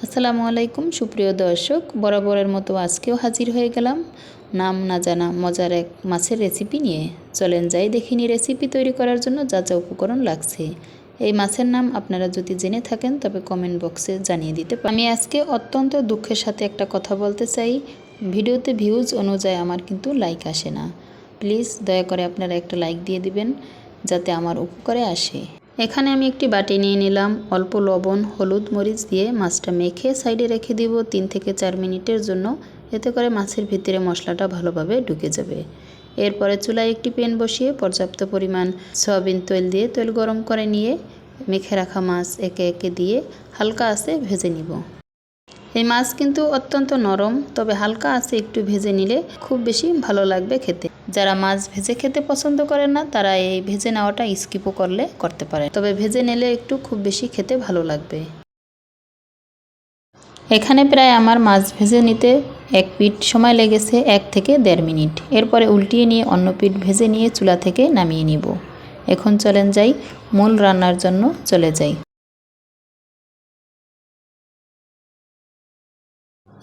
আসসালামু আলাইকুম সুপ্রিয় দর্শক, বরাবরের মতো আজকেও হাজির হয়ে গেলাম নাম না জানা মজার এক মাছের রেসিপি নিয়ে। চলেন যাই দেখিনি রেসিপি তৈরি করার জন্য যা যা উপকরণ লাগছে। এই মাছের নাম আপনারা যদি জেনে থাকেন তবে কমেন্ট বক্সে জানিয়ে দিতে পারেন। আমি আজকে অত্যন্ত দুঃখের সাথে একটা কথা বলতে চাই, ভিডিওতে ভিউজ অনুযায়ী আমার কিন্তু লাইক আসে না। প্লিজ দয়া করে আপনারা একটা লাইক দিয়ে দিবেন যাতে আমার উপকারে আসে। এখানে আমি একটি বাটি নিয়ে নিলাম, অল্প লবণ হলুদ মরিচ দিয়ে মাছটা মেখে সাইডে রেখে দিব 3 থেকে 4 মিনিটের জন্য, এতে করে মাছের ভিতরে মশলাটা ভালোভাবে ঢুকে যাবে। এরপরে চুলায় একটি প্যান বসিয়ে পর্যাপ্ত পরিমাণ সয়াবিন তেল দিয়ে তেল গরম করে নিয়ে মেখে রাখা মাছ একে একে দিয়ে হালকা আঁচে ভেজে নিব। এই মাছ কিন্তু অত্যন্ত নরম, তবে হালকা আঁচে একটু ভেজে নিলে খুব বেশি ভালো লাগবে খেতে। যারা মাছ ভেজে খেতে পছন্দ করেন না তারা এই ভেজে নেওয়াটা স্কিপও করতে পারে, তবে ভেজে নিলে একটু খুব বেশি খেতে ভালো লাগবে। এখানে প্রায় আমার মাছ ভেজে নিতে এক পিঠ সময় লেগেছে 1 থেকে 1.5 মিনিট। এরপরে উল্টিয়ে নিয়ে অন্য পিঠ ভেজে নিয়ে চুলা থেকে নামিয়ে নিব। এখন চলেন যাই মূল রান্নার জন্য চলে যাই।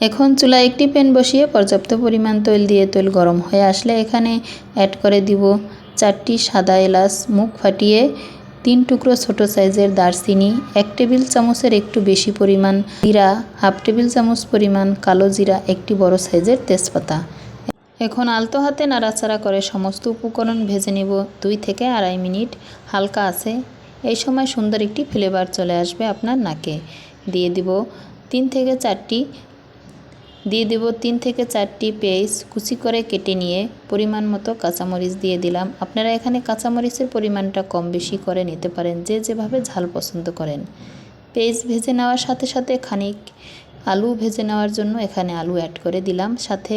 এখন চুলায় একটি প্যান বসিয়ে পর্যাপ্ত পরিমাণ তেল দিয়ে তেল গরম হয়ে আসলে এখানে অ্যাড করে দিব 4টি সাদা এলাচ মুখ ফাটিয়ে, 3 টুকরো ছোট সাইজের দারচিনি, 1 টেবিল চামচের একটু বেশি পরিমাণ জিরা, হাফ টেবিল চামচ পরিমাণ কালো জিরা, একটি বড় সাইজের তেজপাতা। এখন আলতো হাতে নাড়াচাড়া করে সমস্ত উপকরণ ভেজে নেব 2 থেকে 2.5 মিনিট হালকা আছে। এই সময় সুন্দর একটি ফ্লেভার চলে আসবে আপনার নাকে। দিয়ে দিব 3 থেকে 4টি পেঁয়াজ কুচি করে কেটে নিয়ে পরিমাণ মতো কাঁচামরিচ দিয়ে দিলাম। আপনারা এখানে কাঁচামরিচের পরিমাণটা কম বেশি করে নিতে পারেন, যে যেভাবে ঝাল পছন্দ করেন। পেঁয়াজ ভেজে নেওয়ার সাথে সাথে খানিক আলু ভেজে নেওয়ার জন্য এখানে আলু অ্যাড করে দিলাম। সাথে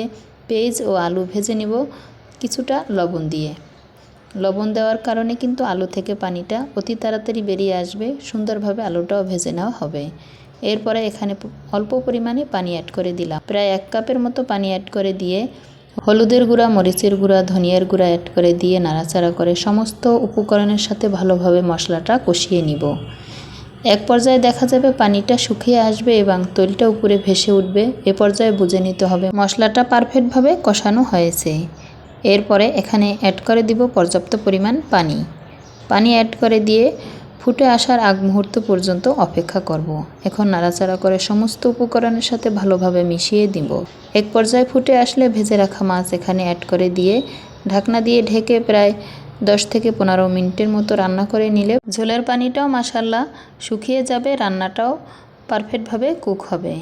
পেঁয়াজ ও আলু ভেজে নিব কিছুটা লবণ দিয়ে। লবণ দেওয়ার কারণে কিন্তু আলু থেকে পানিটা অতি তাড়াতাড়ি বেরিয়ে আসবে, সুন্দরভাবে আলুটাও ভেজে নেওয়া হবে। এরপরে এখানে অল্প পরিমাণে পানি অ্যাড করে দিলাম, প্রায় 1 কাপের মতো পানি অ্যাড করে দিয়ে হলুদের গুঁড়া, মরিচের গুঁড়া, ধনিয়ার গুঁড়া অ্যাড করে দিয়ে নাড়াচাড়া করে সমস্ত উপকরণের সাথে ভালোভাবে মশলাটা কষিয়ে নিব। এক পর্যায়ে দেখা যাবে পানিটা শুকিয়ে আসবে এবং তৈলটা উপরে ভেসে উঠবে। এ পর্যায়ে বুঝে নিতে হবে মশলাটা পারফেক্টভাবে কষানো হয়েছে। এরপরে এখানে অ্যাড করে দিব পর্যাপ্ত পরিমাণ পানি অ্যাড করে দিয়ে ফুটে আসার আগ মুহূর্ত পর্যন্ত অপেক্ষা করব। এখন নাড়াচাড়া করে সমস্ত উপকরণের সাথে ভালোভাবে মিশিয়ে দিব। এক পর্যায়ে ফুটে আসলে ভেজে রাখা মাছ এখানে অ্যাড করে দিয়ে ঢাকনা দিয়ে ঢেকে প্রায় 10 থেকে 15 মিনিটের মতো রান্না করে নিলে ঝোলের পানিটাও মাশাআল্লাহ শুকিয়ে যাবে, রান্নাটাও পারফেক্টভাবে কুক হবে।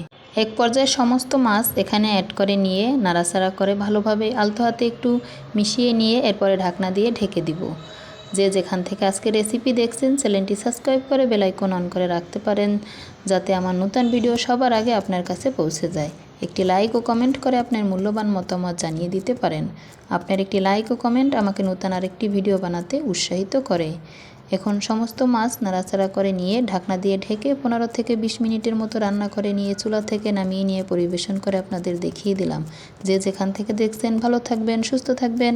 এক পর্যায়ে সমস্ত মাছ এখানে অ্যাড করে নিয়ে নাড়াচাড়া করে ভালোভাবে আলতো হাতে একটু মিশিয়ে নিয়ে এরপরে ঢাকনা দিয়ে ঢেকে দিব। যে যেখান থেকে আজকে রেসিপি দেখছেন চ্যানেলটি সাবস্ক্রাইব করে বেল আইকন অন করে রাখতে পারেন, যাতে আমার নতুন ভিডিও সবার আগে আপনার কাছে পৌঁছে যায়। একটি লাইক ও কমেন্ট করে আপনার মূল্যবান মতামত জানিয়ে দিতে পারেন। আপনার একটি লাইক ও কমেন্ট আমাকে নতুন আরেকটি ভিডিও বানাতে উৎসাহিত করে। এখন সমস্ত মাছ নাড়াচাড়া করে নিয়ে ঢাকনা দিয়ে ঢেকে 15 থেকে 20 মিনিটের মতো রান্না করে নিয়ে চুলা থেকে নামিয়ে নিয়ে পরিবেশন করে আপনাদের দেখিয়ে দিলাম। যে যেখান থেকে দেখছেন ভালো থাকবেন, সুস্থ থাকবেন।